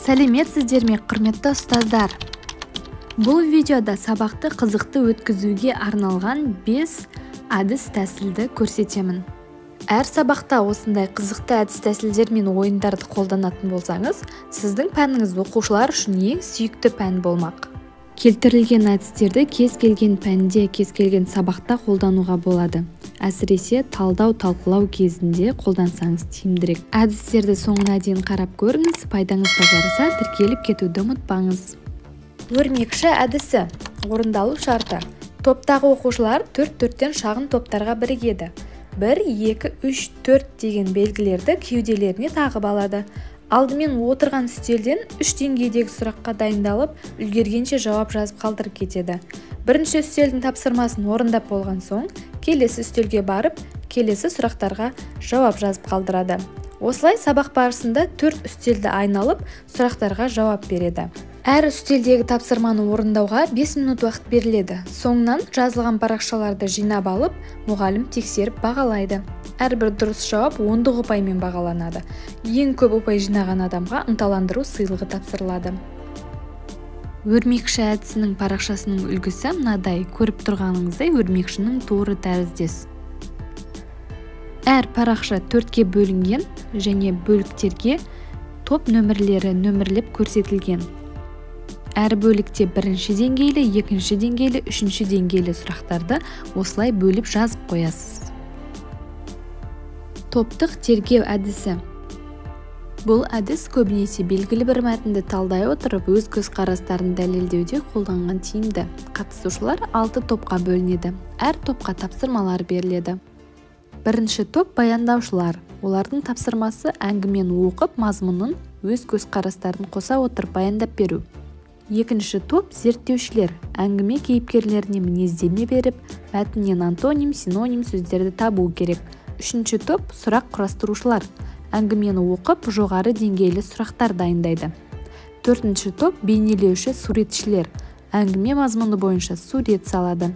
Сәлеметсіздер ме, құрметті ұстаздар? Бұл видеода сабақты қызықты өткізуге арналған 5 әдіс-тәсілді көрсетемін. Әр сабақта осындай қызықты әдіс-тәсілдер мен ойындарды қолданатын болсаңыз, сіздің пәніңіз оқушылар үшін ең сүйікті пән болмақ. Келтірілген әдістерді кез келген пәнде, кез келген сабақта қолдануға болады. Әсіресе талдау-талқылау кезінде қолдансаңыз тиімдірек. Әдістерді соңына дейін қарап көріңіз, пайдаңызға жараса тіркеліп кетуді ұмытпаңыз. Өрмекші әдісі. Орындалу шарты. Топтағы оқушылар 4-4-тен шағын топтарға бірігеді. 1, 2, 3, 4 деген белгілерді кеуделеріне тағып алады. Алдымен отырған үстелден 3 деңгейдегі сұраққа дайындалып, үлгергенше жауап жазып қалдырып кетеді. Бірінші үстелдің тапсырмасын орындап болған соң, келесі үстелге барып, келесі сұрақтарға жауап жазып қалдырады. Осылай сабақ барысында 4 үстелді айналып, сұрақтарға жауап береді. Әр үстелдегі тапсырманы орындауға 5 минут уақыт беріледі. Соңынан жазылған парақшаларды жинап алып, мұғалім тексеріп бағалайды. Әрбір дұрыс жауап 10 ұпаймен бағаланады. Ең көп ұпай жинаған адамға ынталандыру сыйлығы тапсырылады. Өрмекші әдісінің парақшасының үлгісі мынадай. Көріп тұрғаныңыздай өрмекшінің торы тәріздес. Әр парақша 4-ке бөлінген және бөліктерге топ нөмірлері нөмірлеп көрсетілген. Әр бөлікте бірінші деңгейлі, екінші деңгейлі, үшінші деңгейлі сұрақтарды осылай бөліп жазып қоясыз. Топтық тергеу әдісі. Бұл әдіс көбінесе белгілі бір мәтінді талдай отырып, өз көзқарастарын дәлелдеуде қолданған тиімді. Қатысушылар 6 топқа бөлінеді. Әр топқа тапсырмалар беріледі. Бірінші топ баяндаушылар. Олардың тапсырмасы әңгімені оқып, мазмұнын өз көзқарастарын қоса отырып баяндап беру. Екінші топ зерттеушілер. Әңгіме кейіпкерлеріне мінездеме беріп, мәтіннен антоним, синоним сөздерді табу керек. Үшінші топ сұрақ құрастырушылар. Әңгімені оқып, жоғары деңгейлі сұрақтар дайындайды. Төртінші топ бейнелеуші суретшілер. Әңгіме мазмұны бойынша сурет салады.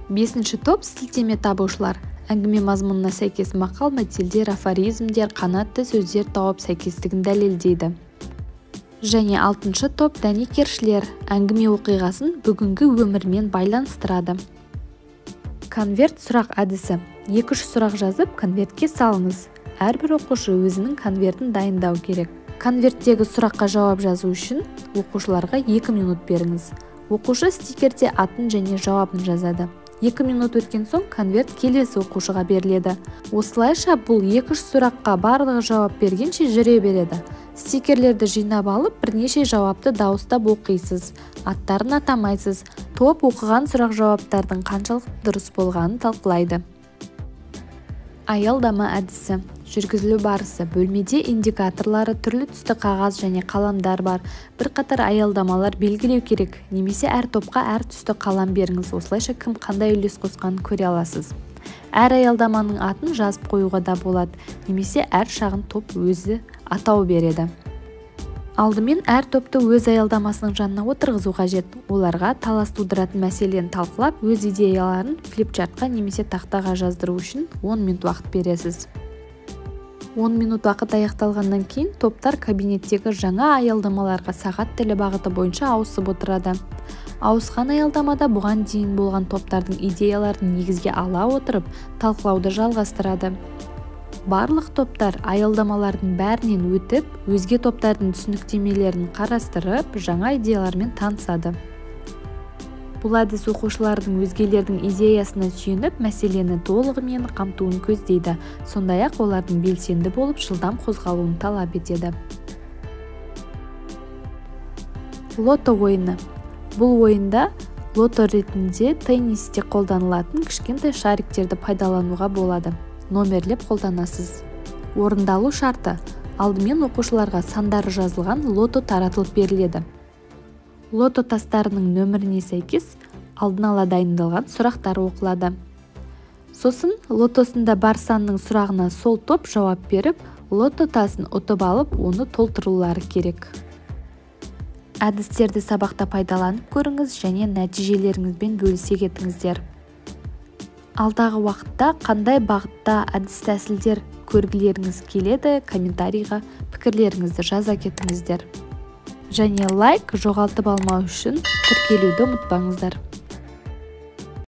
Бесінші топ сілтеме табушылар. Әңгіме мазмұнына сәйкес мақал, мәтелдер, афоризмдер, қанатты сөздер тауып сәйкестігін дәлелдейді. Және алтыншы топ дәнекершілер. Әңгіме оқиғасын бүгінгі өмірмен байланыстырады. Конверт сұрақ әдісі. 2-3 сұрақ жазып, конвертке салыңыз. Әрбір оқушы өзінің конвертін дайындау керек. Конверттегі сұраққа жауап жазу үшін оқушыларға 2 минут беріңіз. Оқушы стикерде атын және жауабын жазады. 2 минут өткен соң конверт келесі оқушыға беріледі. Осылайша бұл 2-3 сұраққа барлығы жауап бергенше жүре береді. Стикерлерді жинап алып, бірнеше жауапты дауыстап оқисыз. Аттарын атамайсыз. Топ оқыған сұрақ-жауаптардың қаншалықты дұрыс болғанын талқылайды. Аялдама әдісі. Жүргізілу барысы. Бөлмеде индикаторлары, түрлі түсті қағаз және қаламдар бар. Бірқатар аялдамалар белгілеу керек. Немесе әр топқа әр түсті қалам беріңіз. Осылайша кім қандай үлес қосқанын көре аласыз. Әр аялдаманың атын жазып қоюға да болады. Немесе әр шағын топ өзі атау береді. Алдымен әр топты өз аялдамасының жанына отырғызу қажет. Оларға талас тудыратын мәселені талқылап, өз идеяларын флипчартқа немесе тақтаға жаздыру үшін 10 минут уақыт бересіз. 10 минут уақыт аяқталғаннан кейін топтар кабинеттегі жаңа аялдамаларға сағат тілі бағыты бойынша ауысып отырады. Ауысқан аялдамада бұған дейін болған топтардың идеяларын негізге ала отырып, талқылауды жалғастырады. Барлық топтар аялдамалардың бәрінен өтіп, өзге топтардың түсініктемелерін қарастырып, жаңа идеялармен танысады. Бұл әдіс оқушылардың өзгелердің идеясына сүйеніп, мәселені толығымен қамтуын көздейді. Сондай-ақ олардың белсенді болып, жылдам қозғалуын талап етеді. Лото ойыны. Бұл ойында лото ретінде теннисте қолданылатын кішкентай шариктерді пайдалануға болады. Номерлеп қолданасыз. Орындалу шарты. Алдымен оқушыларға сандары жазылған лото таратылып беріледі. Лото тастарының нөміріне сәйкес алдын ала дайындалған сұрақтар оқылады. Сосын лотосында бар санның сұрағына сол топ жауап беріп, лото тасын ұтып алып, оны толтырулары керек. Әдістерді сабақта пайдаланып көріңіз және нәтижелеріңізбен бөлісе кетіңіздер. Алдағы уақытта қандай бағытта әдіс-тәсілдер көргілеріңіз келеді, комментарийға пікірлеріңізді жаза кетіңіздер. Және лайк жоғалтып алмау үшін тіркелуді ұмытпаңыздар.